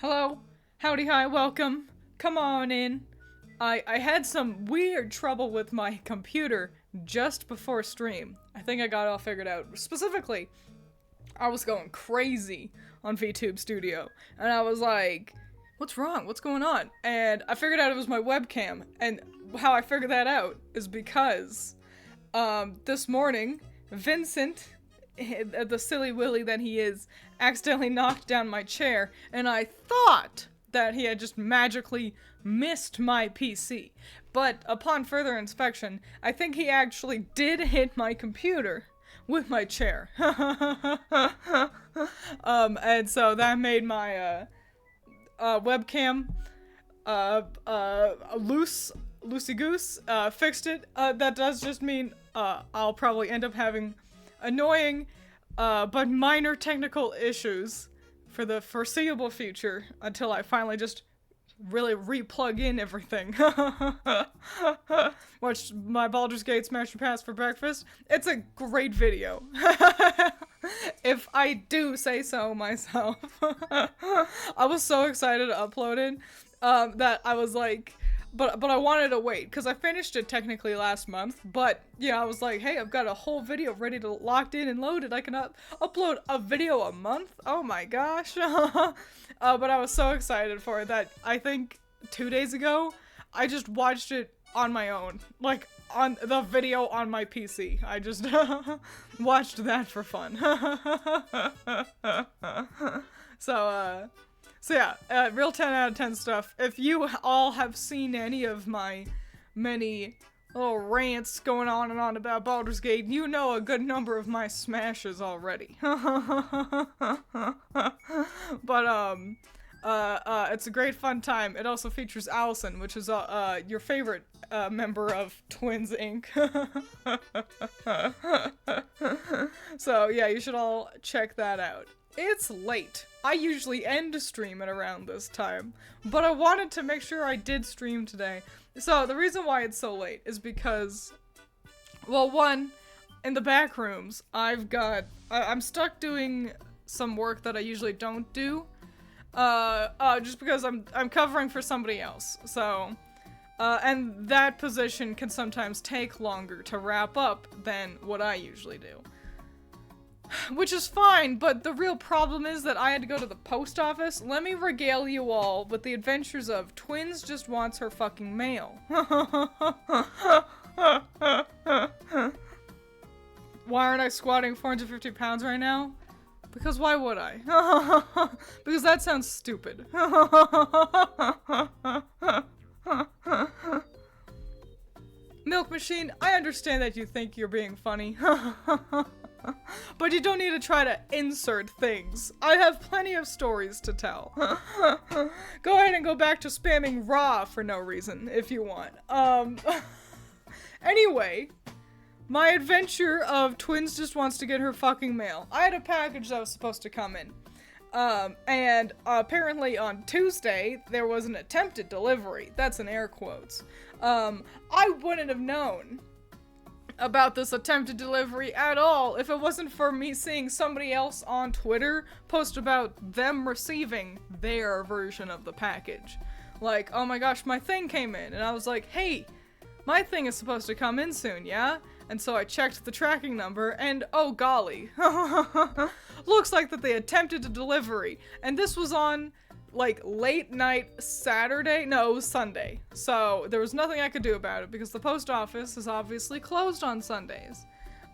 Hello, howdy hi, welcome, come on in. I had some weird trouble with my computer just before stream. I think I got it all figured out. Specifically, I was going crazy on VTube Studio, and I was like, what's wrong? What's going on? And I figured out it was my webcam, and how I figured that out is because, this morning, Vincent, the silly willy that he is, accidentally knocked down my chair, and I thought that he had just magically missed my PC. But upon further inspection, I think he actually did hit my computer with my chair. And so that made my webcam loosey-goose, fixed it. That does just mean I'll probably end up having annoying but minor technical issues for the foreseeable future until I finally just really re-plug in everything. Watched my Baldur's Gate Smash and Pass for breakfast. It's a great video. If I do say so myself. I was so excited to upload it that I was like, but I wanted to wait, because I finished it technically last month, but, yeah, I was like, hey, I've got a whole video ready to locked in and loaded. I can upload a video a month? Oh my gosh. But I was so excited for it that I think 2 days ago, I just watched it on my own. Like, on the video on my PC. I just watched that for fun. So yeah, real 10 out of 10 stuff. If you all have seen any of my many little rants going on and on about Baldur's Gate, you know a good number of my smashes already. But, it's a great fun time. It also features Allison, which is, your favorite, member of Twiins, Inc. So, yeah, you should all check that out. It's late. I usually end a stream at around this time, but I wanted to make sure I did stream today. So the reason why it's so late is because, well, one, in the back rooms, I'm stuck doing some work that I usually don't do, just because I'm covering for somebody else, so, and that position can sometimes take longer to wrap up than what I usually do. Which is fine, but the real problem is that I had to go to the post office. Let me regale you all with the adventures of Twiins just wants her fucking mail. Why aren't I squatting 450 pounds right now? Because why would I? Because that sounds stupid. Milk machine, I understand that you think you're being funny. But you don't need to try to insert things. I have plenty of stories to tell. Go ahead and go back to spamming raw for no reason, if you want. Anyway, my adventure of Twiins just wants to get her fucking mail. I had a package that was supposed to come in. And apparently on Tuesday, there was an attempted delivery. That's in air quotes. I wouldn't have known about this attempted delivery at all if it wasn't for me seeing somebody else on Twitter post about them receiving their version of the package. Like, oh my gosh, my thing came in, and I was like, hey, my thing is supposed to come in soon, yeah? And so I checked the tracking number, and oh golly, looks like that they attempted a delivery, and this was on, like, late night Saturday? No, it was Sunday. So there was nothing I could do about it because the post office is obviously closed on Sundays.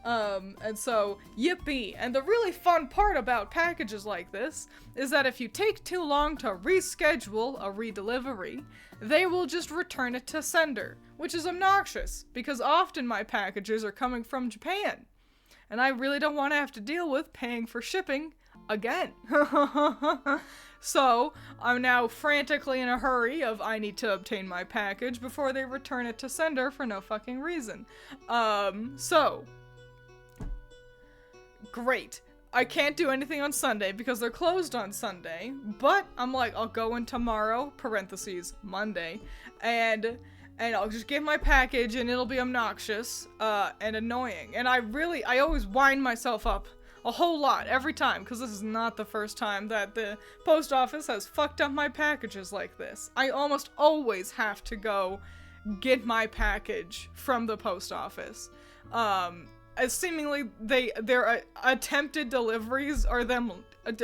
And so, yippee. And the really fun part about packages like this is that if you take too long to reschedule a redelivery, they will just return it to sender, which is obnoxious because often my packages are coming from Japan. And I really don't want to have to deal with paying for shipping again. So, I'm now frantically in a hurry of I need to obtain my package before they return it to sender for no fucking reason. So, great. I can't do anything on Sunday because they're closed on Sunday, but I'm like, I'll go in tomorrow, parentheses, Monday, and I'll just get my package and it'll be obnoxious, and annoying. And I always wind myself up A whole lot, every time, because this is not the first time that the post office has fucked up my packages like this. I almost always have to go get my package from the post office. As seemingly their attempted deliveries are them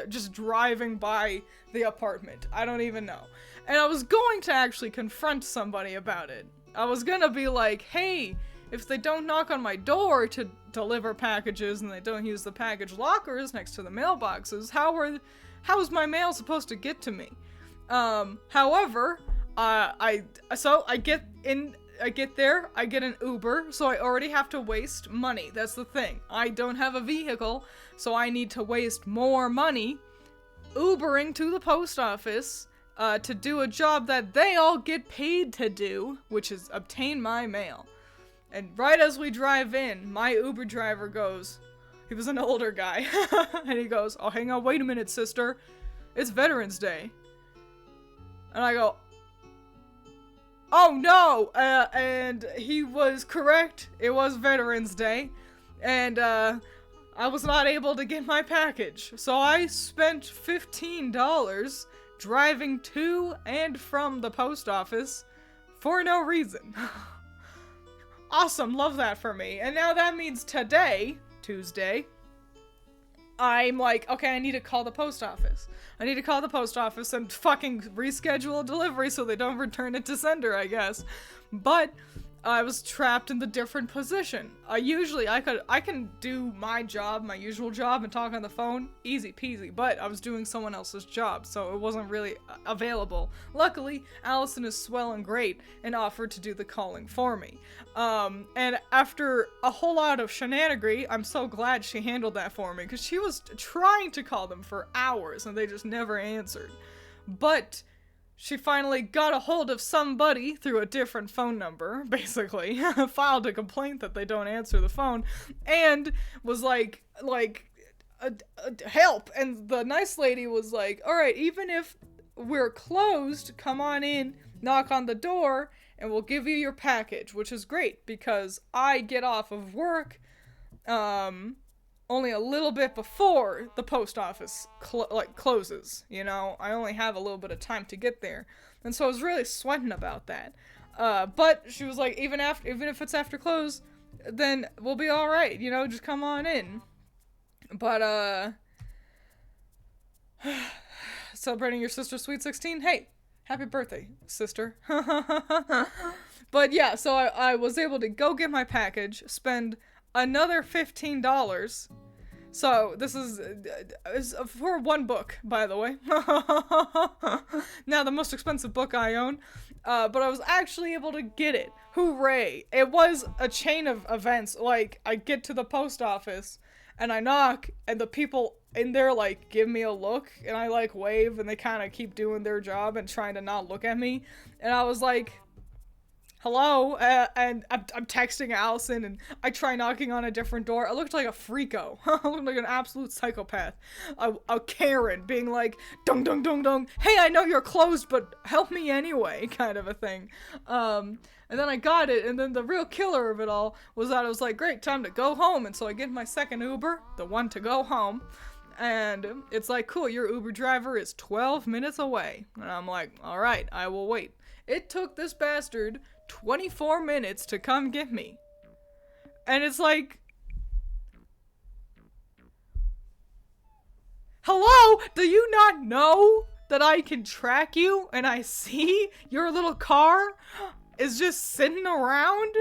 just driving by the apartment. I don't even know. And I was going to actually confront somebody about it. I was gonna be like, hey, if they don't knock on my door to deliver packages and they don't use the package lockers next to the mailboxes, how is my mail supposed to get to me? However, I get there, I get an Uber, so I already have to waste money. That's the thing. I don't have a vehicle, so I need to waste more money Ubering to the post office to do a job that they all get paid to do, which is obtain my mail. And right as we drive in, my Uber driver goes, he was an older guy, and he goes, oh, hang on, wait a minute, sister. It's Veterans Day. And I go, oh no! And he was correct. It was Veterans Day. And I was not able to get my package. So I spent $15 driving to and from the post office for no reason. Awesome, love that for me. And now that means today, Tuesday, I'm like, okay, I need to call the post office. I need to call the post office and fucking reschedule a delivery so they don't return it to sender, I guess. But I was trapped in the different position. Usually I can do my job, my usual job, and talk on the phone, easy peasy, but I was doing someone else's job, so it wasn't really available. Luckily, Allison is swell and great and offered to do the calling for me. And after a whole lot of shenanigans, I'm so glad she handled that for me, because she was trying to call them for hours and they just never answered. But she finally got a hold of somebody through a different phone number, basically, filed a complaint that they don't answer the phone, and was like, help. And the nice lady was like, alright, even if we're closed, come on in, knock on the door, and we'll give you your package, which is great, because I get off of work, only a little bit before the post office closes, you know? I only have a little bit of time to get there. And so I was really sweating about that. But she was like, even if it's after close, then we'll be alright, you know? Just come on in. But, celebrating your sister's sweet 16? Hey, happy birthday, sister. But yeah, so I was able to go get my package, spend another $15. So this is for one book, by the way. Now the most expensive book I own. But I was actually able to get it. Hooray. It was a chain of events. Like, I get to the post office and I knock and the people in there like give me a look and I like wave and they kind of keep doing their job and trying to not look at me. And I was like, hello, and I'm texting Allison, and I try knocking on a different door. I looked like a freako. I looked like an absolute psychopath. A Karen being like, dung dung dung dung, hey, I know you're closed, but help me anyway, kind of a thing. And then I got it, and then the real killer of it all was that I was like, great, time to go home, and so I get my second Uber, the one to go home, and it's like, cool, your Uber driver is 12 minutes away. And I'm like, alright, I will wait. It took this bastard 24 minutes to come get me. And it's like, hello? Do you not know that I can track you and I see your little car is just sitting around?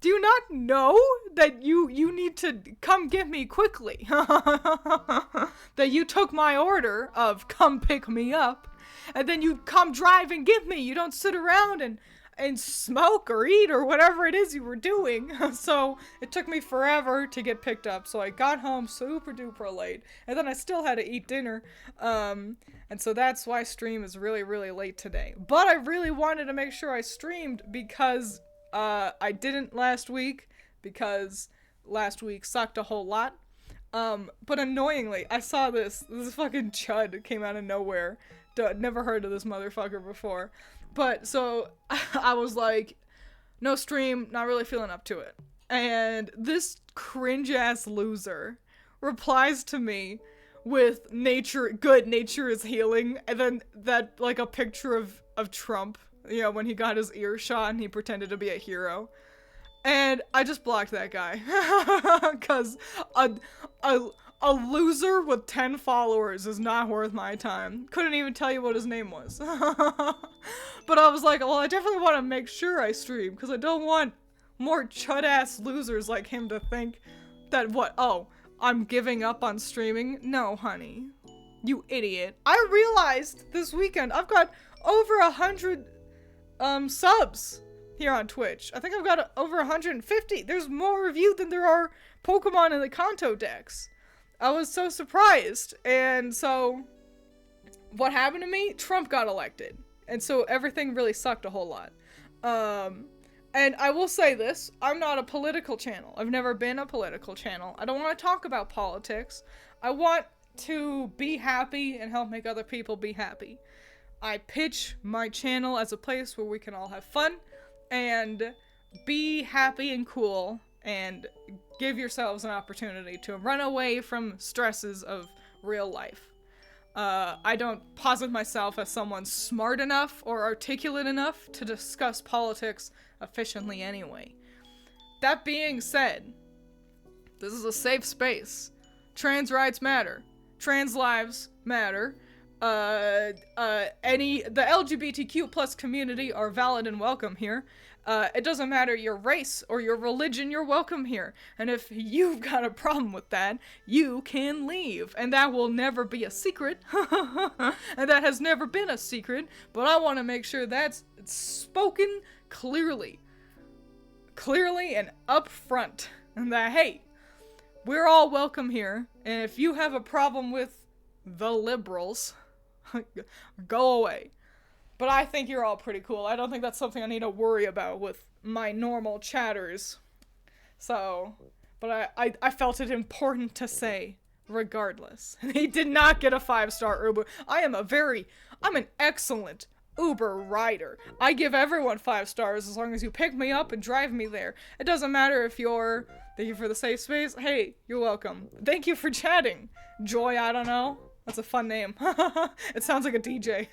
Do you not know that you need to come get me quickly? That you took my order of come pick me up, and then you come drive and get me. You don't sit around and smoke or eat or whatever it is you were doing. So it took me forever to get picked up. So I got home super duper late, and then I still had to eat dinner. And so that's why stream is really, really late today. But I really wanted to make sure I streamed because I didn't last week, because last week sucked a whole lot. But annoyingly, I saw this fucking chud came out of nowhere. Never heard of this motherfucker before. But so I was like, no stream, not really feeling up to it. And this cringe ass loser replies to me with nature is healing, and then that, like, a picture of Trump, you know, when he got his ear shot and he pretended to be a hero. And I just blocked that guy. Cause a loser with 10 followers is not worth my time. Couldn't even tell you what his name was. But I was like, well, I definitely want to make sure I stream, because I don't want more chud-ass losers like him to think that, I'm giving up on streaming? No, honey. You idiot. I realized this weekend I've got over 100 subs here on Twitch. I think I've got over 150. There's more of you than there are Pokemon in the Kanto Dex. I was so surprised. And so, what happened to me? Trump got elected. And so everything really sucked a whole lot. And I will say this, I'm not a political channel. I've never been a political channel. I don't want to talk about politics. I want to be happy and help make other people be happy. I pitch my channel as a place where we can all have fun and be happy and cool and give yourselves an opportunity to run away from stresses of real life. I don't posit myself as someone smart enough or articulate enough to discuss politics efficiently anyway. That being said, this is a safe space. Trans rights matter. Trans lives matter. The LGBTQ plus community are valid and welcome here. It doesn't matter your race or your religion, you're welcome here. And if you've got a problem with that, you can leave. And that will never be a secret. And that has never been a secret, but I want to make sure that's spoken clearly. Clearly and upfront. And that, hey, we're all welcome here. And if you have a problem with the liberals, go away. But I think you're all pretty cool. I don't think that's something I need to worry about with my normal chatters. So, but I felt it important to say, regardless. He did not get a 5-star Uber. I'm an excellent Uber rider. I give everyone 5 stars as long as you pick me up and drive me there. It doesn't matter if thank you for the safe space. Hey, you're welcome. Thank you for chatting. Joy, I don't know. That's a fun name. It sounds like a DJ.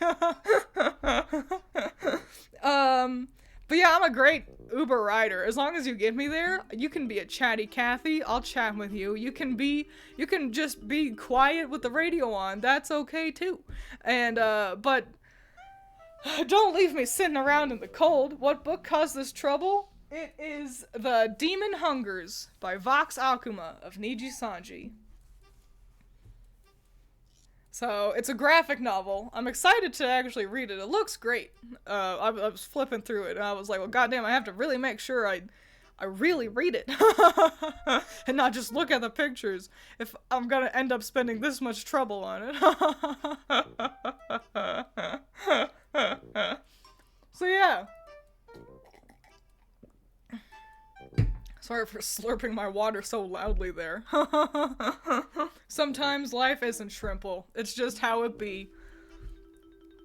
But yeah, I'm a great Uber rider. As long as you get me there, you can be a chatty Cathy. I'll chat with you. You can just be quiet with the radio on. That's okay too. And, but don't leave me sitting around in the cold. What book caused this trouble? It is The Demon Hungers by Vox Akuma of Niji Sanji. So, it's a graphic novel. I'm excited to actually read it. It looks great. I was flipping through it, and I was like, well, goddamn, I have to really make sure I really read it. And not just look at the pictures if I'm gonna end up spending this much trouble on it. So, yeah. Sorry for slurping my water so loudly there. Sometimes life isn't shrimple. It's just how it be.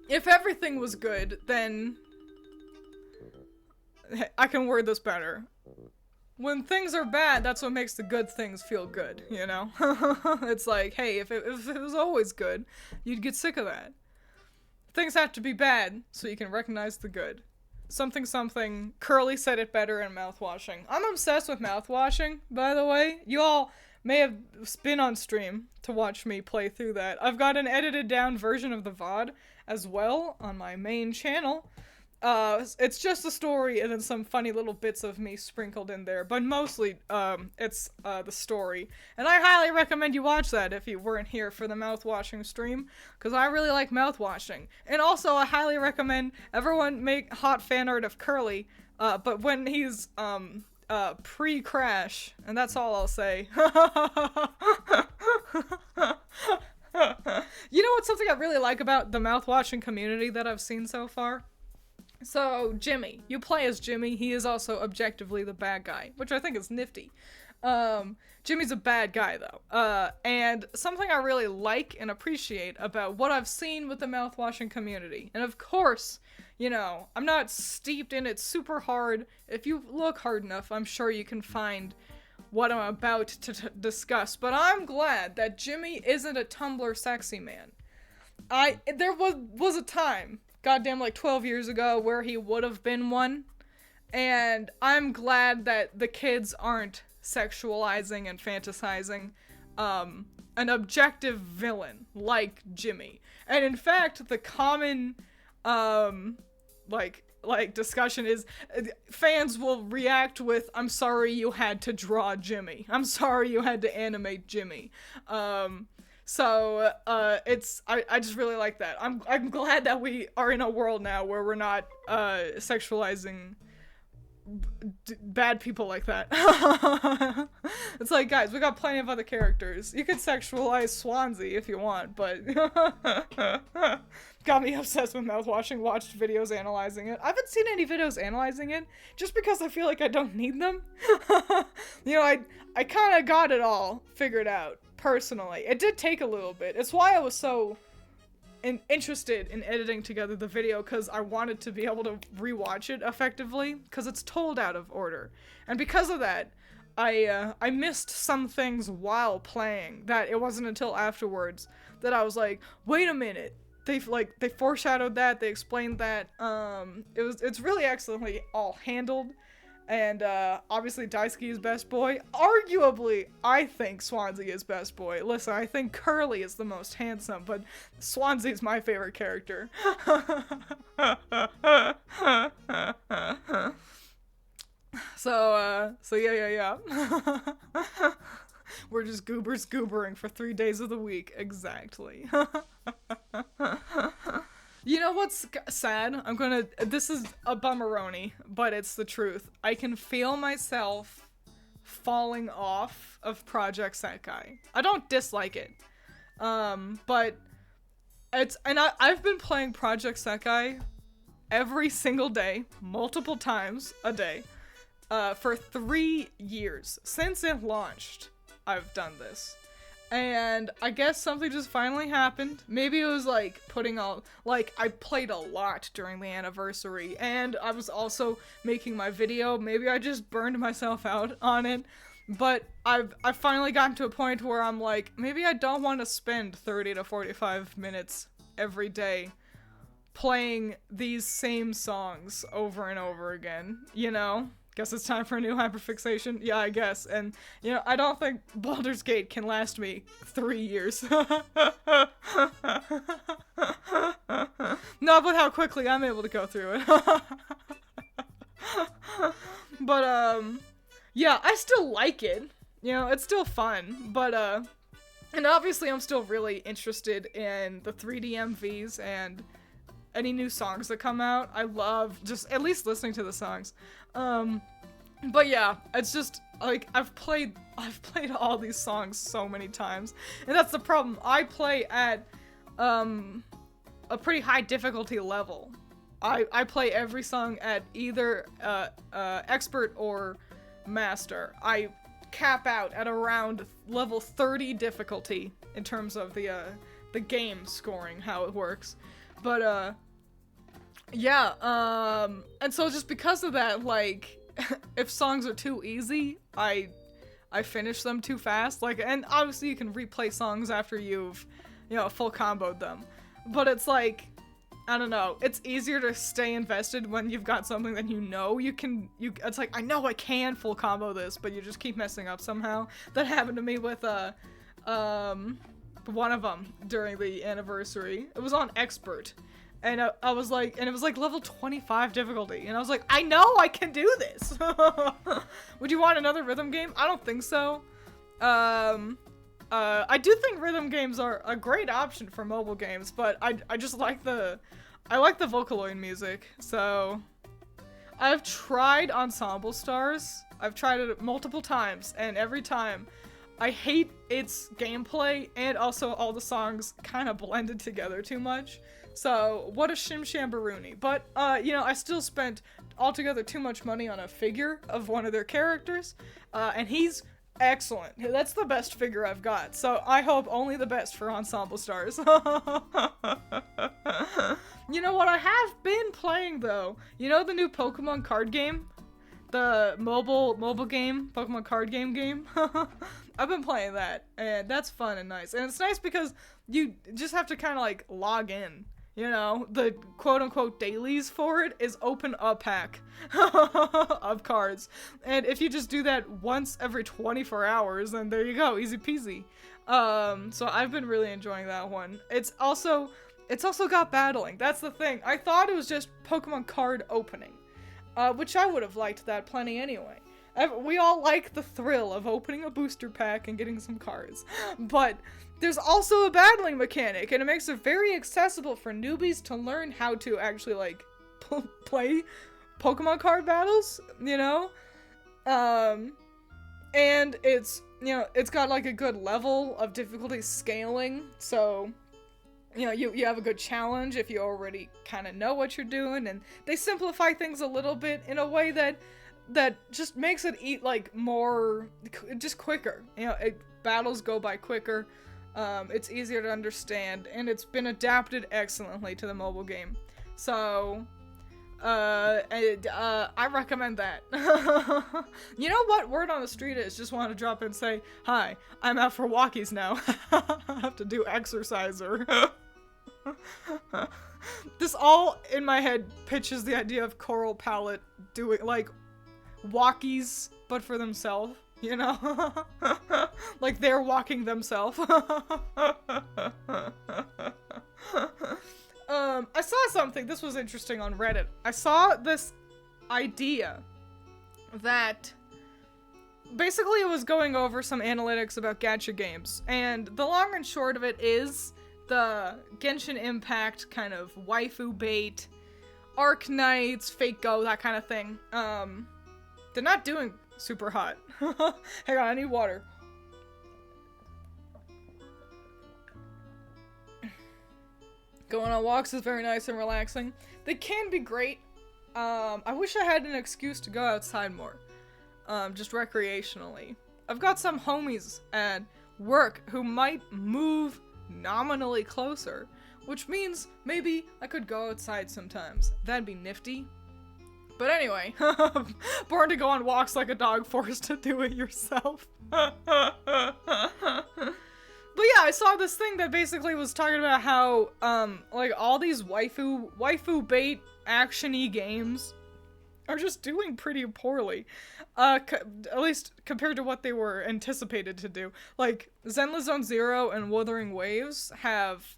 If everything was good, then I can word this better. When things are bad, that's what makes the good things feel good, you know? It's like, hey, if it was always good, you'd get sick of that. Things have to be bad so you can recognize the good. Something, Curly said it better in mouthwashing. I'm obsessed with mouthwashing, by the way. You all may have been on stream to watch me play through that. I've got an edited down version of the VOD as well on my main channel. It's just a story and then some funny little bits of me sprinkled in there, but mostly, it's, the story. And I highly recommend you watch that if you weren't here for the mouthwashing stream, because I really like mouthwashing. And also, I highly recommend everyone make hot fan art of Curly, but when he's, pre-crash, and that's all I'll say. You know what's something I really like about the mouthwashing community that I've seen so far? So, Jimmy. You play as Jimmy. He is also objectively the bad guy, which I think is nifty. Jimmy's a bad guy, though. And something I really like and appreciate about what I've seen with the mouthwashing community. And of course, you know, I'm not steeped in it super hard. If you look hard enough, I'm sure you can find what I'm about to discuss, but I'm glad that Jimmy isn't a Tumblr sexy man. There was a time, goddamn like 12 years ago, where he would have been one, and I'm glad that the kids aren't sexualizing and fantasizing an objective villain like Jimmy. And in fact, the common like discussion is fans will react with, I'm sorry you had to draw Jimmy. I'm sorry you had to animate Jimmy. So I just really like that. I'm glad that we are in a world now where we're not sexualizing bad people like that. It's like, guys, we got plenty of other characters. You could sexualize Swansea if you want, but got me obsessed with mouthwashing, watched videos analyzing it. I haven't seen any videos analyzing it, just because I feel like I don't need them. You know, I kind of got it all figured out, personally. It did take a little bit. It's why I was so interested in editing together the video, because I wanted to be able to rewatch it effectively, because it's told out of order. And because of that, I missed some things while playing, that it wasn't until afterwards that I was like, wait a minute. They foreshadowed that, they explained that. It's really excellently all handled. And obviously Daisuke is best boy. Arguably, I think Swansea is best boy. Listen, I think Curly is the most handsome, but Swansea is my favorite character. So yeah. We're just goobering for 3 days of the week. Exactly. You know what's sad? This is a bummeroni, but it's the truth. I can feel myself falling off of Project Sekai. I don't dislike it. But I've been playing Project Sekai every single day, multiple times a day, for 3 years. Since it launched, I've done this. And I guess something just finally happened. Maybe it was I played a lot during the anniversary, and I was also making my video. Maybe I just burned myself out on it. But I've finally gotten to a point where I'm like, maybe I don't want to spend 30 to 45 minutes every day playing these same songs over and over again, you know? Guess it's time for a new hyperfixation. Yeah, I guess. And, you know, I don't think Baldur's Gate can last me 3 years. Not with how quickly I'm able to go through it. But, yeah, I still like it. You know, it's still fun. But, and obviously I'm still really interested in the 3D MVs and any new songs that come out. I love just at least listening to the songs. But yeah, it's just like I've played all these songs so many times, and that's the problem. I play at a pretty high difficulty level. I play every song at either expert or master. I cap out at around level 30 difficulty in terms of the game scoring, how it works. But yeah, and so just because of that, like, if songs are too easy, I finish them too fast. Like, and obviously you can replay songs after you've, you know, full comboed them. But it's like, I don't know, it's easier to stay invested when you've got something that you know it's like, I know I can full combo this, but you just keep messing up somehow. That happened to me with, one of them during the anniversary. It was on expert. And I was like, and it was like level 25 difficulty. And I was like, I know I can do this. Would you want another rhythm game? I don't think so. I do think rhythm games are a great option for mobile games, but I just like the Vocaloid music. So I've tried Ensemble Stars. I've tried it multiple times, and every time I hate its gameplay, and also all the songs kind of blended together too much. So, what a shim-shambaroonie. But, you know, I still spent altogether too much money on a figure of one of their characters, and he's excellent. That's the best figure I've got, so I hope only the best for Ensemble Stars. You know what I have been playing, though? You know the new Pokemon card game? the mobile game, Pokemon card game. I've been playing that, and that's fun and nice. And it's nice because you just have to kind of like log in. You know, the quote-unquote dailies for it is open a pack of cards. And if you just do that once every 24 hours, then there you go, easy peasy. So I've been really enjoying that one. It's also got battling. That's the thing. I thought it was just Pokemon card opening, which I would have liked that plenty anyway. We all like the thrill of opening a booster pack and getting some cards, but there's also a battling mechanic, and it makes it very accessible for newbies to learn how to actually, like, play Pokemon card battles, you know? And it's, you know, it's got, like, a good level of difficulty scaling, so, you know, you have a good challenge if you already kind of know what you're doing, and they simplify things a little bit in a way that just makes it like more just quicker. You know, battles go by quicker. It's easier to understand, and it's been adapted excellently to the mobile game. So I recommend that. You know what word on the street is? Just want to drop in and say, hi, I'm out for walkies now. I have to do exerciser. This all in my head pitches the idea of Coral Palette doing like walkies, but for themselves, you know? Like they're walking themselves. I saw something, this was interesting on Reddit. I saw this idea that basically it was going over some analytics about gacha games, and the long and short of it is the Genshin Impact kind of waifu bait, Arc Knights, Fake Go, that kind of thing. They're not doing super hot. Hang on, I need water. Going on walks is very nice and relaxing. They can be great. I wish I had an excuse to go outside more. Just recreationally. I've got some homies at work who might move nominally closer, which means maybe I could go outside sometimes. That'd be nifty. But anyway, born to go on walks like a dog, forced to do it yourself. But yeah, I saw this thing that basically was talking about how, like, all these waifu bait action-y games are just doing pretty poorly. At least compared to what they were anticipated to do. Like, Zenless Zone Zero and Wuthering Waves have,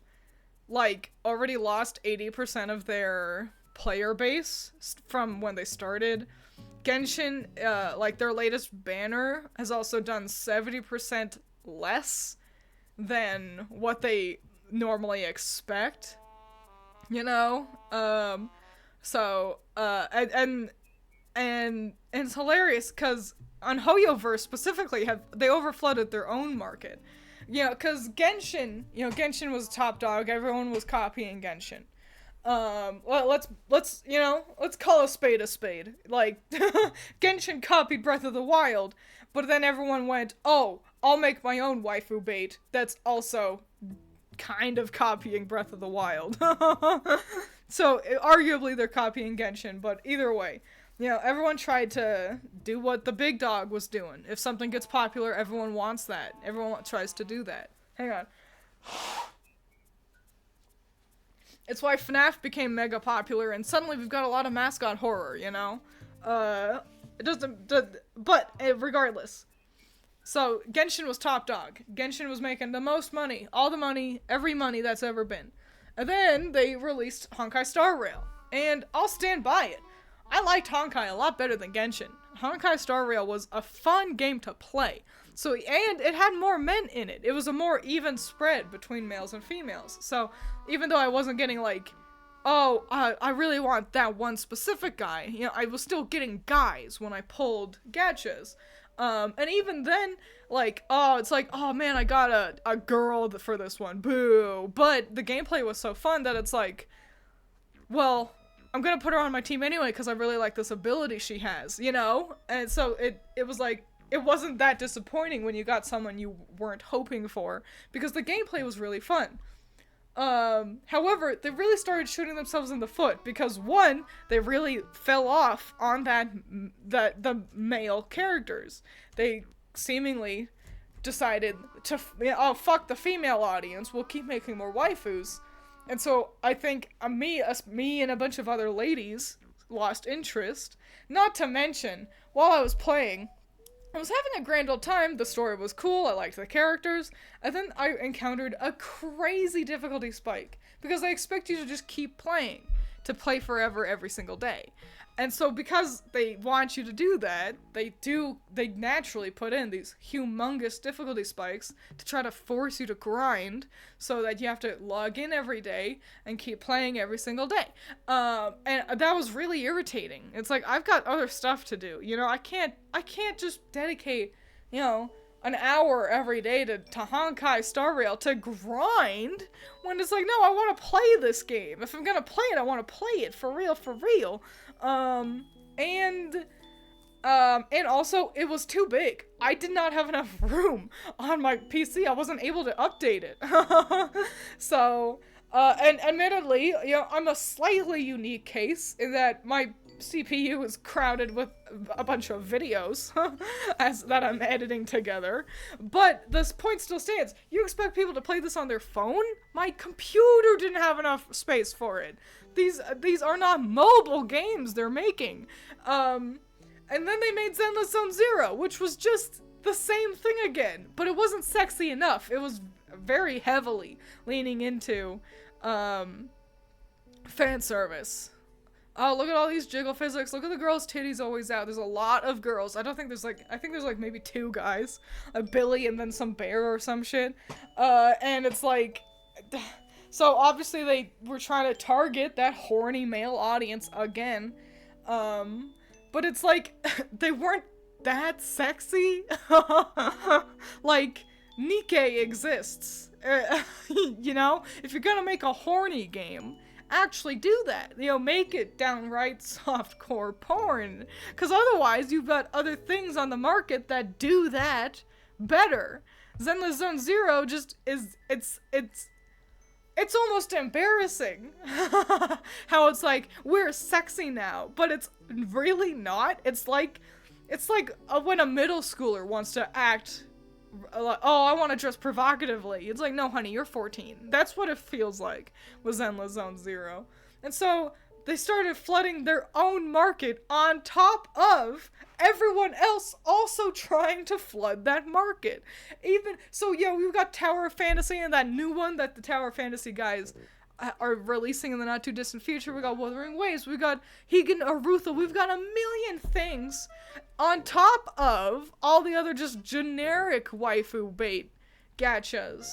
like, already lost 80% of their player base from when they started. Genshin, like, their latest banner has also done 70% less than what they normally expect, you know? And it's hilarious because on HoYoverse specifically they overflooded their own market. You know, because Genshin was top dog, everyone was copying Genshin. Let's call a spade a spade. Like, Genshin copied Breath of the Wild, but then everyone went, oh, I'll make my own waifu bait that's also kind of copying Breath of the Wild. So, arguably they're copying Genshin, but either way, you know, everyone tried to do what the big dog was doing. If something gets popular, everyone wants that. Everyone tries to do that. Hang on. It's why FNAF became mega popular, and suddenly we've got a lot of mascot horror, you know? Regardless. So, Genshin was top dog. Genshin was making the most money, all the money, every money that's ever been. And then they released Honkai Star Rail, and I'll stand by it. I liked Honkai a lot better than Genshin. Honkai Star Rail was a fun game to play. So, and it had more men in it. It was a more even spread between males and females. So, even though I wasn't getting like, oh, I really want that one specific guy, you know, I was still getting guys when I pulled gachas. And even then, like, oh, it's like, oh man, I got a girl for this one, boo. But the gameplay was so fun that it's like, well, I'm gonna put her on my team anyway because I really like this ability she has, you know? And so it was like, it wasn't that disappointing when you got someone you weren't hoping for, because the gameplay was really fun. However, they really started shooting themselves in the foot because one, they really fell off on the male characters. They seemingly decided to, oh, fuck the female audience, we'll keep making more waifus. And so I think me and a bunch of other ladies lost interest. Not to mention, while I was playing, I was having a grand old time, the story was cool, I liked the characters, and then I encountered a crazy difficulty spike, because they expect you to just keep playing, to play forever every single day. And so because they want you to do that, they naturally put in these humongous difficulty spikes to try to force you to grind so that you have to log in every day and keep playing every single day. And that was really irritating. It's like, I've got other stuff to do. You know, I can't just dedicate, you know, an hour every day to Honkai Star Rail to grind when it's like, no, I want to play this game. If I'm gonna play it, I want to play it for real. And also, it was too big. I did not have enough room on my PC. I wasn't able to update it. So, and admittedly, you know, I'm a slightly unique case in that my CPU is crowded with a bunch of videos that I'm editing together. But this point still stands. You expect people to play this on their phone? My computer didn't have enough space for it. These are not mobile games they're making. And then they made Zenless Zone Zero, which was just the same thing again, but it wasn't sexy enough. It was very heavily leaning into fan service. Oh, look at all these jiggle physics. Look at the girls' titties always out. There's a lot of girls. I think there's like maybe 2 guys. A Billy and then some bear or some shit. And it's like, so obviously they were trying to target that horny male audience again. But it's like, they weren't that sexy. Like, Nikkei exists. You know? If you're gonna make a horny game, actually do that. You know, make it downright softcore porn. Because otherwise, you've got other things on the market that do that better. Zenless Zone Zero just is, it's almost embarrassing how it's like, we're sexy now, but it's really not. It's like when a middle schooler wants to act like, oh, I want to dress provocatively. It's like, no, honey, you're 14. That's what it feels like with Zenless Zone Zero. And so they started flooding their own market on top of everyone else also trying to flood that market. Even so, yeah, we've got Tower of Fantasy and that new one that the Tower of Fantasy guys are releasing in the not too distant future. We got Wuthering Waves, we got Higan Arutha, we've got a million things on top of all the other just generic waifu bait gachas.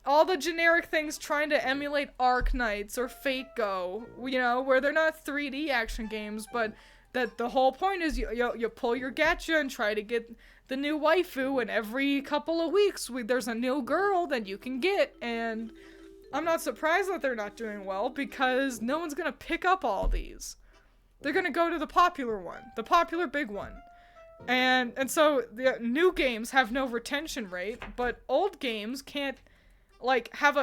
All the generic things trying to emulate Arc Knights or Fate Go, you know, where they're not 3D action games, but that the whole point is you pull your gacha and try to get the new waifu, and every couple of weeks there's a new girl that you can get, and I'm not surprised that they're not doing well, because no one's gonna pick up all these. They're gonna go to the popular one, the popular big one. And so the new games have no retention rate, but old games can't, like, have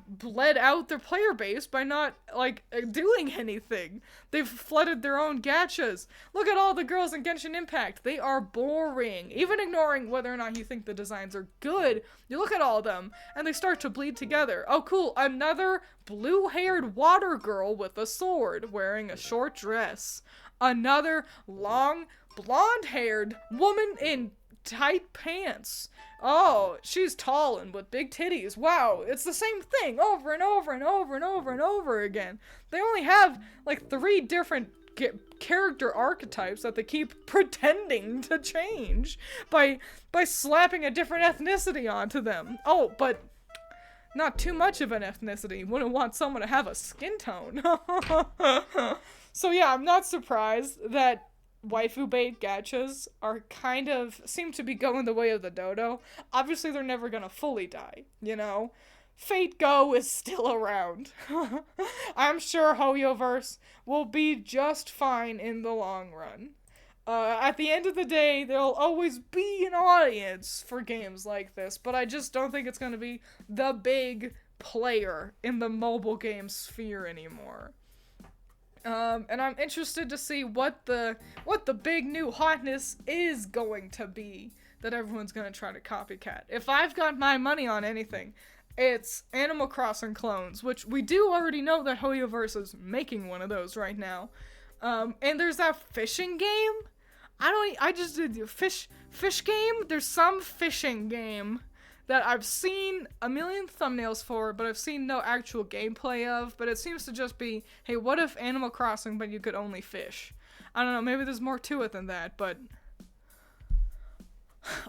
bled out their player base by not, like, doing anything. They've flooded their own gachas. Look at all the girls in Genshin Impact. They are boring. Even ignoring whether or not you think the designs are good, you look at all of them, and they start to bleed together. Oh, cool, another blue-haired water girl with a sword, wearing a short dress. Another long, blonde-haired woman in tight pants. Oh, she's tall and with big titties. Wow, it's the same thing over and over and over and over and over again. They only have like 3 different character archetypes that they keep pretending to change by slapping a different ethnicity onto them. Oh, but not too much of an ethnicity. Wouldn't want someone to have a skin tone. So yeah, I'm not surprised that waifu bait gachas seem to be going the way of the dodo. Obviously, they're never gonna fully die, you know? Fate Go is still around. I'm sure Hoyoverse will be just fine in the long run. At the end of the day, there'll always be an audience for games like this, but I just don't think it's gonna be the big player in the mobile game sphere anymore. And I'm interested to see what the big new hotness is going to be that everyone's gonna try to copycat. If I've got my money on anything, it's Animal Crossing clones, which we do already know that Hoyoverse is making one of those right now. And there's that fishing game. I just did the fish game. There's some fishing game that I've seen a million thumbnails for, but I've seen no actual gameplay of, but it seems to just be, hey, what if Animal Crossing, but you could only fish? I don't know, maybe there's more to it than that, but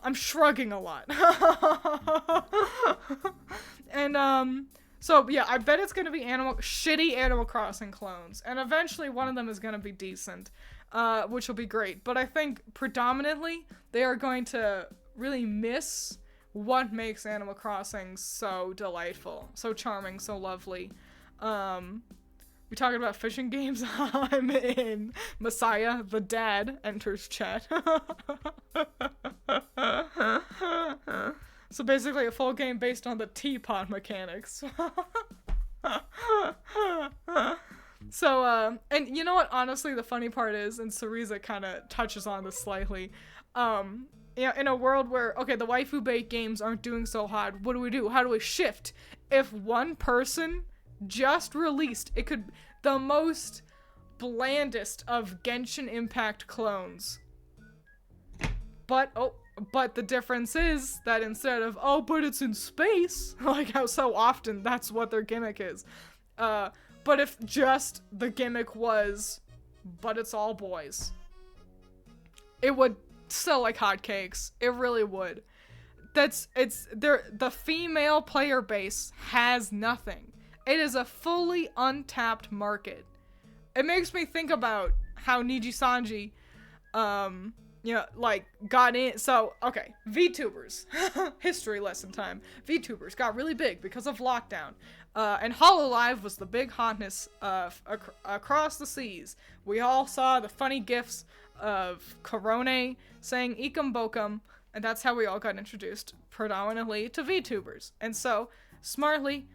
I'm shrugging a lot. And, so yeah, I bet it's gonna be shitty Animal Crossing clones, and eventually one of them is gonna be decent, which will be great, but I think predominantly they are going to really miss what makes Animal Crossing so delightful, so charming, so lovely. We talking about fishing games? I'm in. Messiah, the dad, enters chat. So basically a full game based on the teapot mechanics. So, and you know what, honestly, the funny part is, and Cereza kind of touches on this slightly, yeah, in a world where, okay, the waifu bait games aren't doing so hot, what do? How do we shift? If one person just released, it could, the most blandest of Genshin Impact clones. But the difference is that instead of, oh, but it's in space, like how so often that's what their gimmick is. But if just the gimmick was, but it's all boys, it would sell like hotcakes. It really would. The female player base has nothing. It is a fully untapped market. It makes me think about how Niji Sanji, like, got in. So, okay, VTubers. History lesson time. VTubers got really big because of lockdown. And Hololive was the big hotness across the seas. We all saw the funny gifs of Korone saying Ikum Bokum, and that's how we all got introduced predominantly to VTubers. And so, smartly,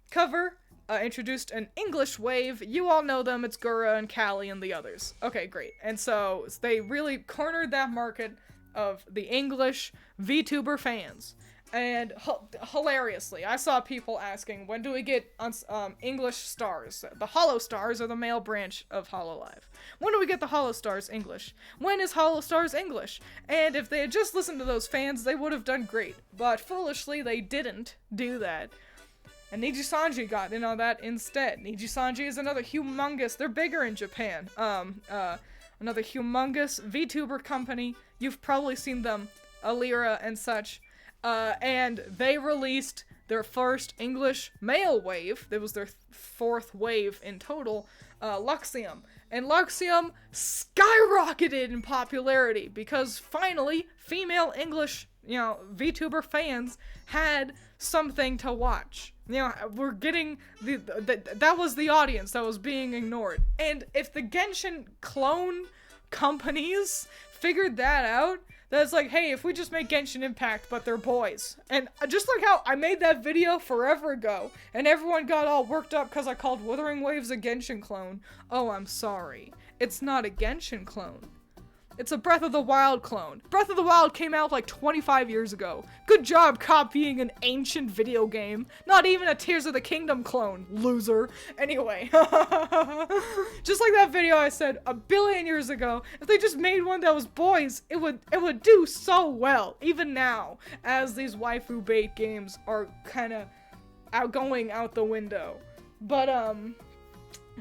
Cover introduced an English wave. You all know them, it's Gura and Callie and the others. Okay, great. And so, they really cornered that market of the English VTuber fans. And hilariously, I saw people asking, when do we get English stars? The Hollow Stars are the male branch of Hololive. When do we get the Hollow Stars English? When is Hollow Stars English? And if they had just listened to those fans, they would have done great. But foolishly, they didn't do that. And Niji Sanji got in on that instead. Niji Sanji is another humongous, they're bigger in Japan. Another humongous VTuber company. You've probably seen them, Alira and such. And they released their first English male wave. That was their fourth wave in total, Luxium. And Luxium skyrocketed in popularity because finally female English, VTuber fans had something to watch. We're getting that was the audience that was being ignored. And if the Genshin clone companies figured that out, that's like, hey, if we just make Genshin Impact, but they're boys. And just like how I made that video forever ago, and everyone got all worked up because I called Wuthering Waves a Genshin clone. Oh, I'm sorry. It's not a Genshin clone. It's a Breath of the Wild clone. Breath of the Wild came out like 25 years ago. Good job copying an ancient video game. Not even a Tears of the Kingdom clone, loser. Anyway, just like that video I said a billion years ago, if they just made one that was boys, it would do so well. Even now, as these waifu bait games are kind of going out the window. But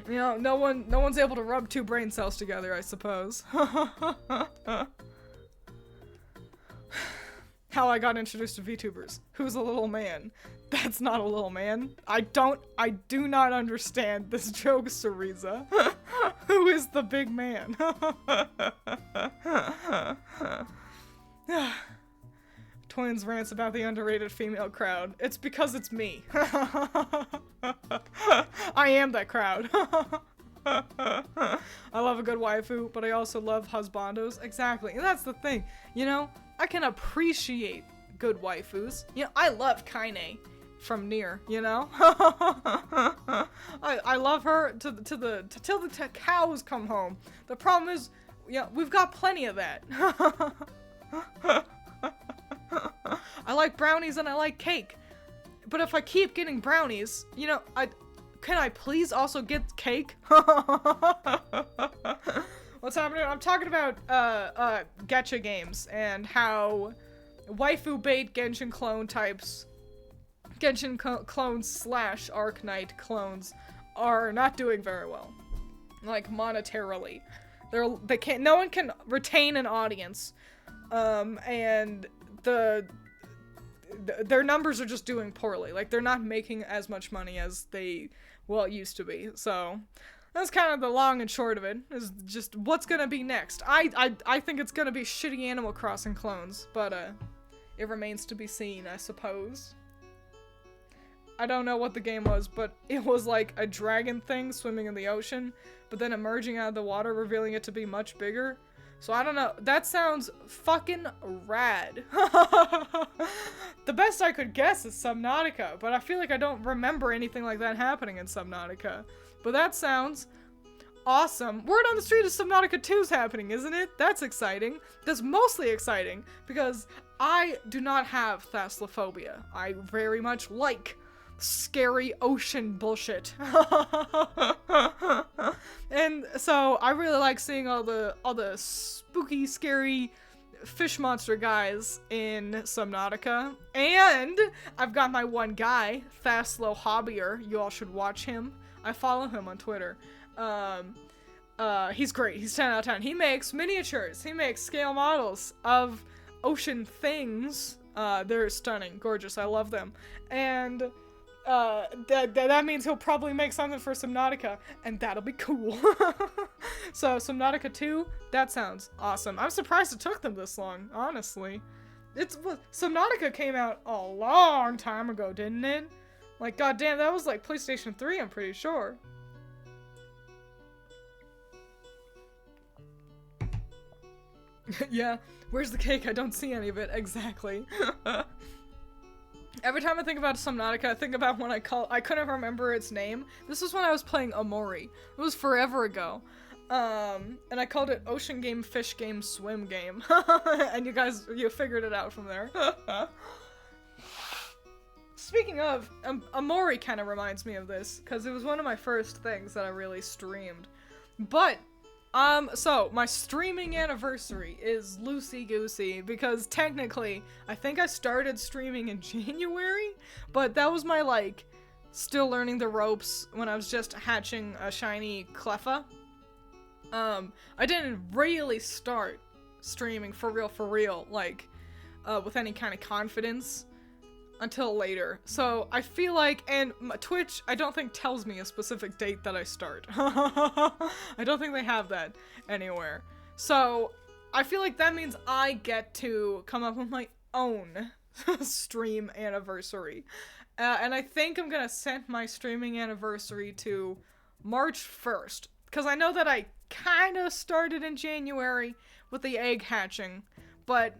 no one's able to rub two brain cells together, I suppose. How I got introduced to VTubers. Who's a little man? That's not a little man. I do not understand this joke, Cereza. Who is the big man? Twiins rants about the underrated female crowd. It's because it's me. I am that crowd. I love a good waifu, but I also love husbandos. Exactly, and that's the thing. I can appreciate good waifus. I love Kaine from near, you know? I love her till the cows come home. The problem is, yeah, we've got plenty of that. I like brownies and I like cake. But if I keep getting brownies, you know, can I please also get cake? What's happening? I'm talking about gacha games and how waifu bait Genshin clone types, Genshin clones slash Arknight clones are not doing very well, like monetarily. They can't. No one can retain an audience, and their numbers are just doing poorly. Like they're not making as much money as they used to be. So that's kind of the long and short of it. Is just what's gonna be next. I think it's gonna be shitty Animal Crossing clones, but it remains to be seen, I suppose. I don't know what the game was, but it was like a dragon thing swimming in the ocean, but then emerging out of the water, revealing it to be much bigger. So I don't know. That sounds fucking rad. The best I could guess is Subnautica, but I feel like I don't remember anything like that happening in Subnautica. But that sounds awesome. Word on the street is Subnautica 2's happening, isn't it? That's exciting. That's mostly exciting because I do not have thalassophobia. I very much like scary ocean bullshit. And so I really like seeing all the spooky, scary fish monster guys in Subnautica. And I've got my one guy, Thaslo Hobbier. You all should watch him. I follow him on Twitter. He's great. He's 10 out of 10. He makes miniatures. He makes scale models of ocean things. They're stunning, gorgeous. I love them. And that means he'll probably make something for Subnautica, and that'll be cool. So Subnautica 2, that sounds awesome. I'm surprised it took them this long, honestly. Subnautica came out a long time ago, didn't it? Like, goddamn, that was like PlayStation 3, I'm pretty sure. Yeah, where's the cake? I don't see any of it. Exactly. Every time I think about Subnautica, I think about when I couldn't remember its name. This was when I was playing Omori. It was forever ago. And I called it Ocean Game, Fish Game, Swim Game. And you figured it out from there. Speaking of, Omori kind of reminds me of this, because it was one of my first things that I really streamed. But so my streaming anniversary is loosey-goosey because technically I think I started streaming in January, but that was my like still learning the ropes when I was just hatching a shiny Cleffa. I didn't really start streaming for real, like with any kind of confidence until later. So I feel like, and Twitch, I don't think tells me a specific date that I start. I don't think they have that anywhere. So I feel like that means I get to come up with my own stream anniversary. And I think I'm gonna set my streaming anniversary to March 1st. Because I know that I kind of started in January with the egg hatching, but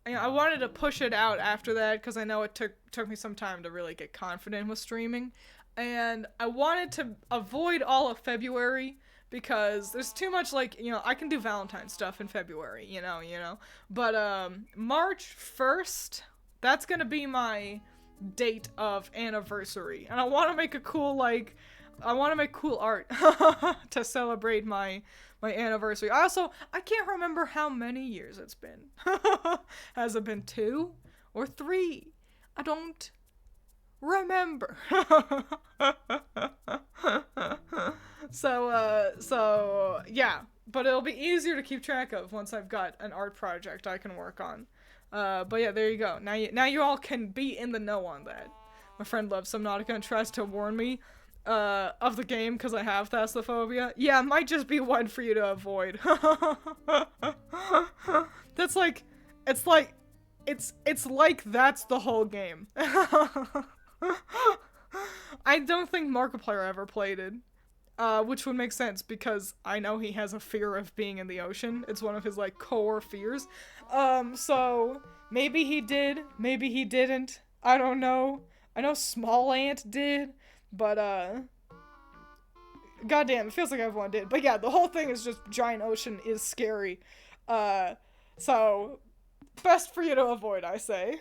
you know, I wanted to push it out after that because I know it took me some time to really get confident with streaming. And I wanted to avoid all of February because there's too much, like, you know, I can do Valentine's stuff in February, you know. But March 1st, that's going to be my date of anniversary. And I want to make a cool, like, I want to make cool art to celebrate my anniversary. Also, I can't remember how many years it's been. Has it been 2 or 3? I don't remember. So yeah, but it'll be easier to keep track of once I've got an art project I can work on. But yeah, there you go. Now you all can be in the know on that. My friend loves Subnautica and tries to warn me of the game because I have thalassophobia. Yeah, it might just be one for you to avoid. That's like, it's like that's the whole game. I don't think Markiplier ever played it, which would make sense because I know he has a fear of being in the ocean. It's one of his like core fears. So maybe he did, maybe he didn't. I don't know. I know Small Ant did, but goddamn, it feels like everyone did. But yeah, the whole thing is just giant ocean is scary. So best for you to avoid, I say.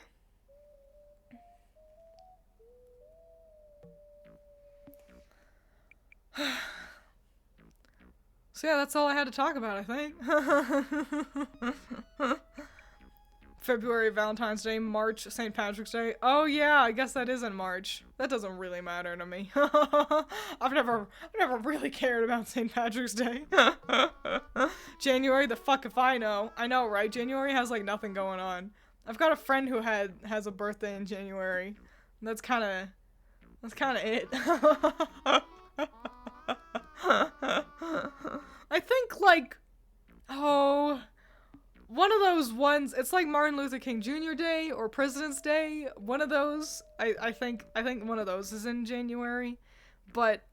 So yeah, that's all I had to talk about, I think. February, Valentine's Day, March, St. Patrick's Day. Oh yeah, I guess that is in March. That doesn't really matter to me. I've never really cared about St. Patrick's Day. January, the fuck if I know. I know, right? January has like nothing going on. I've got a friend who has a birthday in January. That's kind of it. I think like, oh, one of those ones, it's like Martin Luther King Jr. Day or President's Day. One of those, I think one of those is in January, but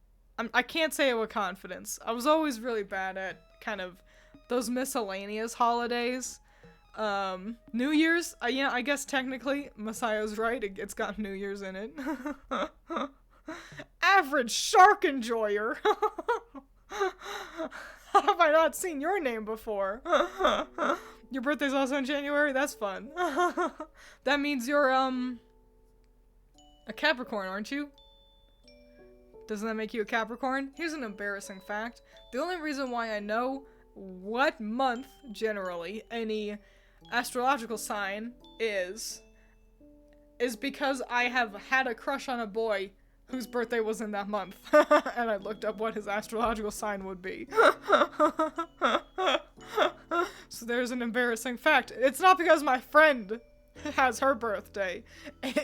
I can't say it with confidence. I was always really bad at kind of those miscellaneous holidays. New Year's, I guess technically Messiah's right. It's got New Year's in it. Average shark enjoyer. Have I not seen your name before? Your birthday's also in January? That's fun. That means you're, a Capricorn, aren't you? Doesn't that make you a Capricorn? Here's an embarrassing fact. The only reason why I know what month, generally, any astrological sign is because I have had a crush on a boy whose birthday was in that month. And I looked up what his astrological sign would be. So there's an embarrassing fact. It's not because my friend has her birthday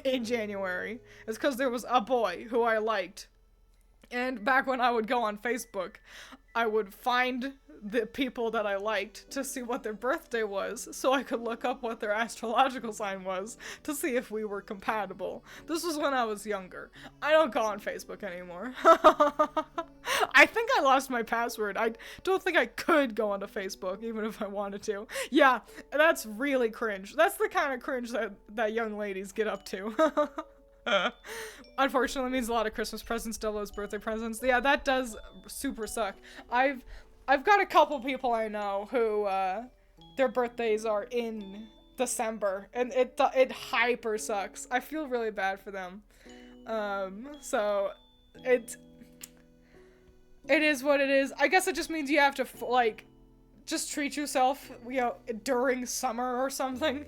in January. It's because there was a boy who I liked. And back when I would go on Facebook, I would find the people that I liked to see what their birthday was, so I could look up what their astrological sign was to see if we were compatible. This was when I was younger. I don't go on Facebook anymore. I think I lost my password. I don't think I could go onto Facebook, even if I wanted to. Yeah, that's really cringe. That's the kind of cringe that young ladies get up to. Unfortunately, it means a lot of Christmas presents, double as birthday presents. Yeah, that does super suck. I've got a couple people I know who their birthdays are in December, and it hyper sucks. I feel really bad for them. So it is what it is. I guess it just means you have to like just treat yourself, during summer or something.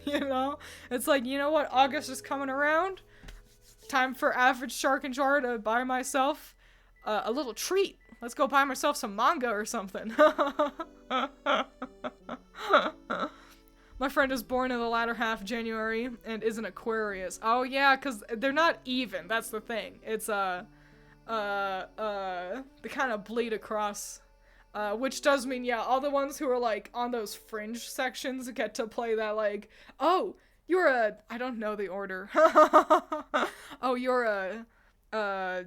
It's like, you know what? August is coming around. Time for average shark and jar to buy myself a little treat. Let's go buy myself some manga or something. My friend is born in the latter half of January and is an Aquarius. Oh yeah, because they're not even. That's the thing. It's they kind of bleed across. Which does mean, yeah, all the ones who are like on those fringe sections get to play that like, oh, you're a, I don't know the order. Oh, you're a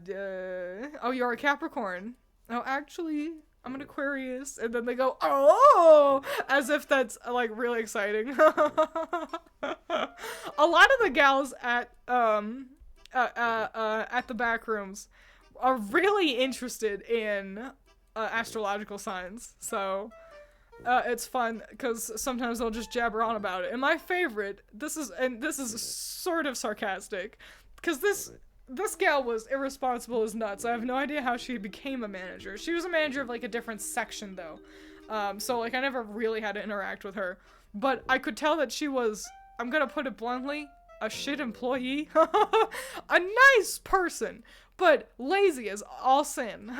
Capricorn. Oh, actually, I'm an Aquarius. And then they go, oh, as if that's like really exciting. A lot of the gals at the back rooms are really interested in astrological signs. So it's fun because sometimes they'll just jabber on about it. And my favorite, this is sort of sarcastic, because this gal was irresponsible as nuts. I have no idea how she became a manager. She was a manager of like a different section though. So like I never really had to interact with her. But I could tell that she was, I'm gonna put it bluntly, a shit employee. A nice person, but lazy as all sin.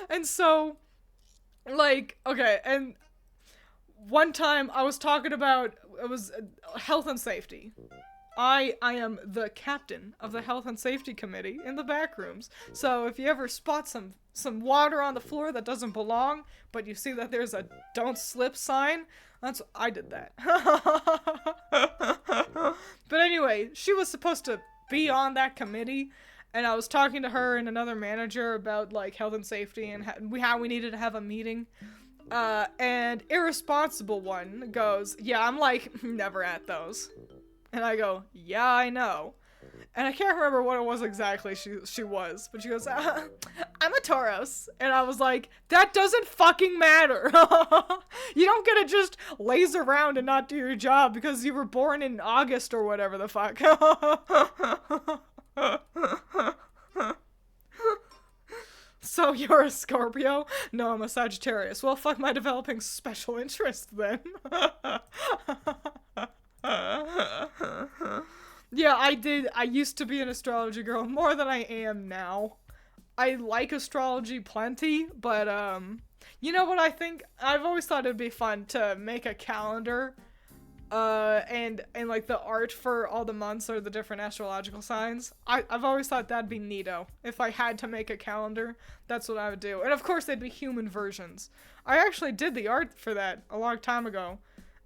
And so, like, okay, and one time I was talking about, it was health and safety. I am the captain of the health and safety committee in the back rooms. So if you ever spot some water on the floor that doesn't belong, but you see that there's a don't slip sign, I did that. But anyway, she was supposed to be on that committee, and I was talking to her and another manager about like health and safety and how we needed to have a meeting. And irresponsible one goes, yeah, I'm like never at those. And I go, yeah, I know. And I can't remember what it was exactly she was, but she goes, I'm a Taurus. And I was like, that doesn't fucking matter. You don't get to just laze around and not do your job because you were born in August or whatever the fuck. So you're a Scorpio? No, I'm a Sagittarius. Well, fuck my developing special interest then. Yeah, I used to be an astrology girl more than I am now. I like astrology plenty, but, you know what I think? I've always thought it'd be fun to make a calendar, and like the art for all the months or the different astrological signs. I've always thought that'd be neato. If I had to make a calendar, that's what I would do. And of course they'd be human versions. I actually did the art for that a long time ago,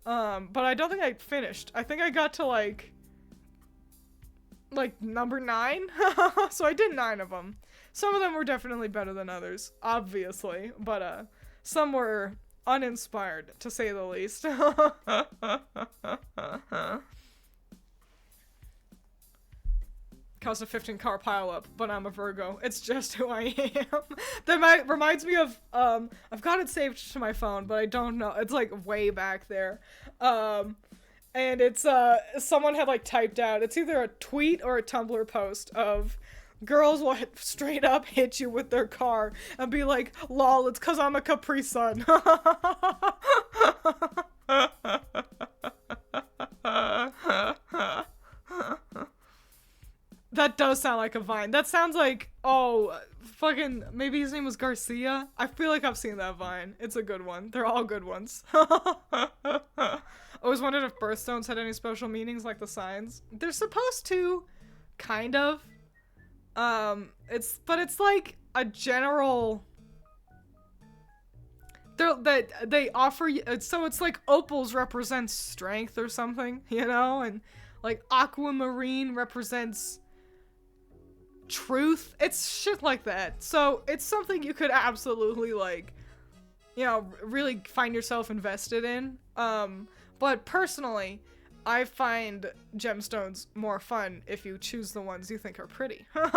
but I don't think I finished. I think I got to like number 9. So I did 9 of them. Some of them were definitely better than others, obviously, but some were uninspired, to say the least. Caused a 15-car pileup, but I'm a Virgo. It's just who I am. That reminds me of, I've got it saved to my phone, but I don't know. It's like way back there. And it's, someone had like typed out, it's either a tweet or a Tumblr post of girls will straight up hit you with their car and be like, lol, it's cause I'm a Capri Sun. That does sound like a Vine. That sounds like, oh, fucking, maybe his name was Garcia? I feel like I've seen that Vine. It's a good one. They're all good ones. I always wondered if birthstones had any special meanings like the signs. They're supposed to, kind of. It's like a general, they offer you, so it's like opals represents strength or something, you know, and like aquamarine represents truth. It's shit like that. So it's something you could absolutely, like, you know, really find yourself invested in. But personally, I find gemstones more fun if you choose the ones you think are pretty. I've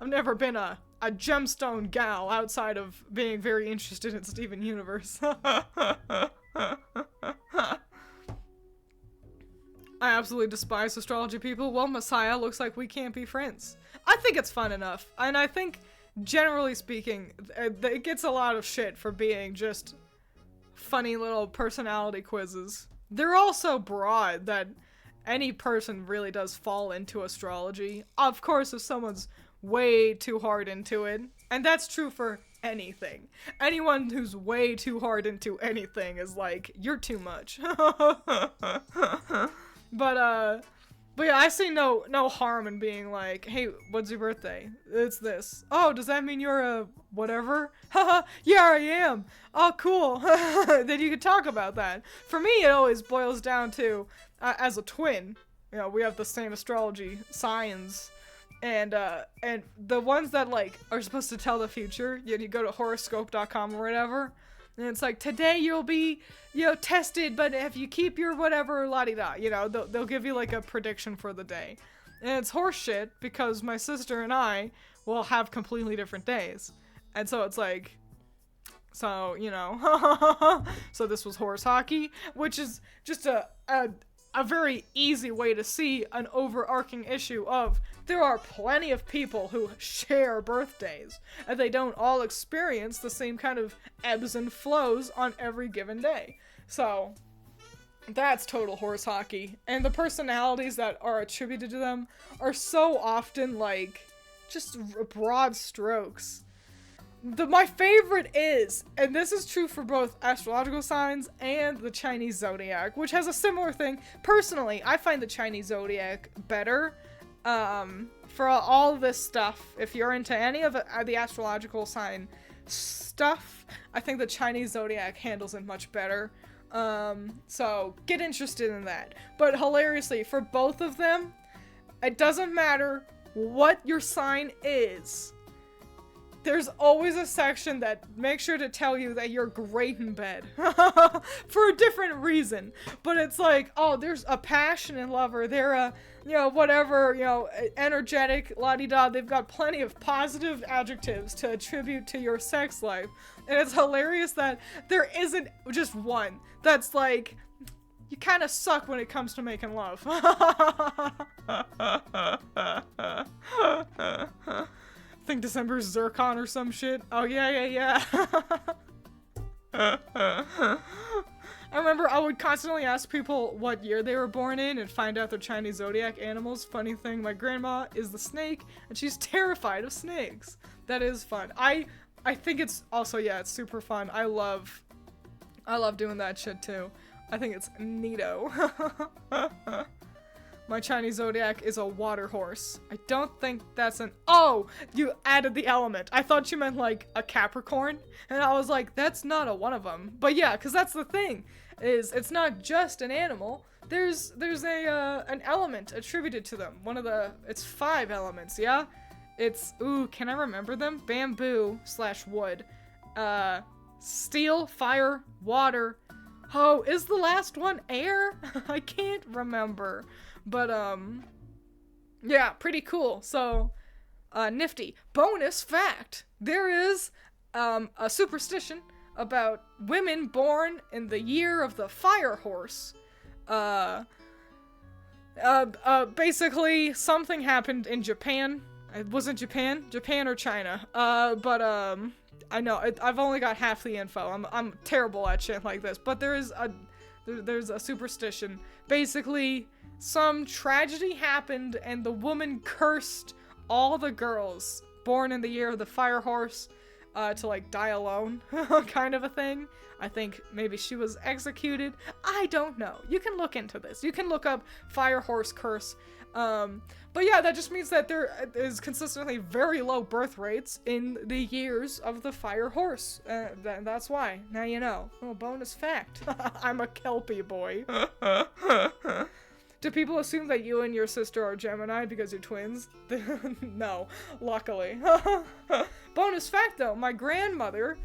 never been a gemstone gal outside of being very interested in Steven Universe. I absolutely despise astrology people. Well, Messiah, looks like we can't be friends. I think it's fun enough. And I think, generally speaking, it gets a lot of shit for being just funny little personality quizzes. They're all so broad that any person really does fall into astrology. Of course, if someone's way too hard into it, and that's true for anything. Anyone who's way too hard into anything is like, you're too much. But yeah, I see no harm in being like, hey, when's your birthday? It's this. Oh, does that mean you're a whatever? Haha, yeah, I am. Oh, cool. Then you could talk about that. For me, it always boils down to, as a twin, you know, we have the same astrology signs, and the ones that, like, are supposed to tell the future, you go to horoscope.com or whatever, and it's like, today you'll be, you know, tested, but if you keep your whatever, la-di-da, you know, they'll give you, like, a prediction for the day. And it's horseshit, because my sister and I will have completely different days. And so it's like, so, you know, so this was horse hockey, which is just a very easy way to see an overarching issue of there are plenty of people who share birthdays, and they don't all experience the same kind of ebbs and flows on every given day. So that's total horse hockey. And the personalities that are attributed to them are so often, like, just broad strokes. My favorite is, and this is true for both astrological signs and the Chinese zodiac, which has a similar thing. Personally, I find the Chinese zodiac better. For all this stuff, if you're into any of the astrological sign stuff, I think the Chinese zodiac handles it much better. So get interested in that. But hilariously, for both of them, it doesn't matter what your sign is. there's always a section that makes sure to tell you that you're great in bed for a different reason. But it's like, oh, there's a passionate lover. They're a, you know, whatever, you know, energetic, la-di-da. They've got plenty of positive adjectives to attribute to your sex life. And it's hilarious that there isn't just one that's like, you kind of suck when it comes to making love. I think December's Zircon or some shit. Oh, yeah. I remember I would constantly ask people what year they were born in and find out their Chinese zodiac animals. Funny thing, my grandma is the snake, and she's terrified of snakes. That is fun. I think it's also, yeah, it's super fun. I love doing that shit too. I think it's neato. My Chinese zodiac is a water horse. I don't think that's an— oh! You added the element. I thought you meant like a Capricorn. And I was like, that's not a one of them. But yeah, because that's the thing. Is it's not just an animal. There's an element attributed to them. It's 5 elements, yeah? It's— ooh, can I remember them? Bamboo / wood. Steel, fire, water. Oh, is the last one air? I can't remember. But, yeah, pretty cool. So, nifty. Bonus fact. There is, a superstition about women born in the year of the fire horse. Basically, something happened in Japan. It wasn't Japan? Japan or China. I know, I've only got half the info. I'm terrible at shit like this. But there's a superstition. Basically, some tragedy happened and the woman cursed all the girls born in the year of the fire horse to like die alone, kind of a thing. I think maybe she was executed. I don't know. You can look into this. You can look up fire horse curse. But yeah, that just means that there is consistently very low birth rates in the years of the fire horse. That's why. Now you know. Little bonus fact. I'm a Kelpie boy. Do people assume that you and your sister are Gemini because you're twins? No, luckily. Bonus fact though, my grandmother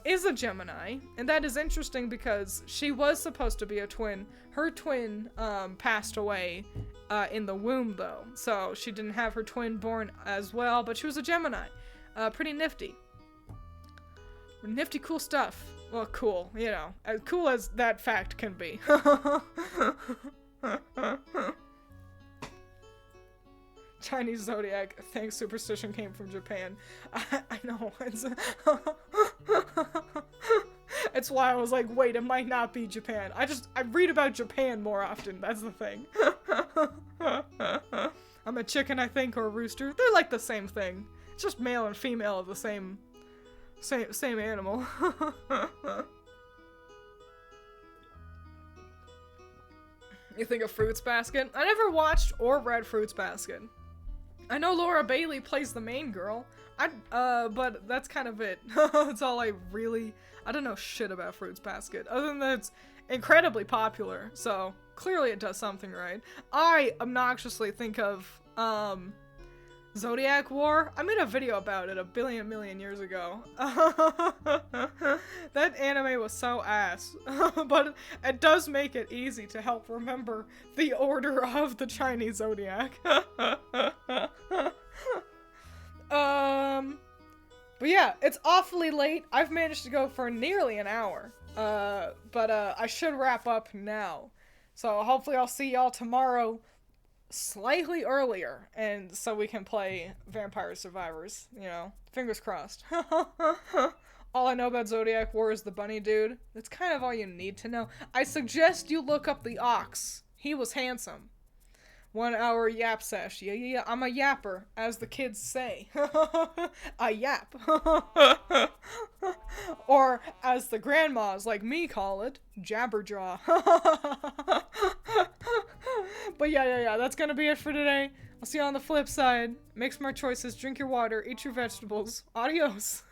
is a Gemini, and that is interesting because she was supposed to be a twin. Her twin passed away in the womb though, so she didn't have her twin born as well, but she was a Gemini. Pretty nifty. Nifty cool stuff. Well, cool, you know, as cool as that fact can be. Chinese zodiac, thanks, superstition came from Japan. I know, it's why I was like, wait, it might not be Japan. I read about Japan more often, that's the thing. I'm a chicken, I think, or a rooster. They're like the same thing. It's just male and female of the same animal. You think of Fruits Basket? I never watched or read Fruits Basket. I know Laura Bailey plays the main girl. But that's kind of it. That's all I don't know shit about Fruits Basket. Other than that, it's incredibly popular. So, clearly it does something right. I obnoxiously think of, Zodiac War. I made a video about it a million years ago. That anime was so ass. But it does make it easy to help remember the order of the Chinese zodiac. But yeah, it's awfully late. I've managed to go for nearly an hour. But I should wrap up now. So hopefully I'll see y'all tomorrow slightly earlier, and so we can play Vampire Survivors, you know, fingers crossed. All I know about Zodiac War is the bunny dude. That's kind of all you need to know. I suggest you look up the Ox. He was handsome. 1 hour yap sesh. Yeah, I'm a yapper, as the kids say. A yap. Or, as the grandmas like me call it, jabberjaw. But yeah, that's gonna be it for today. I'll see you on the flip side. Make smart choices, drink your water, eat your vegetables. Adios.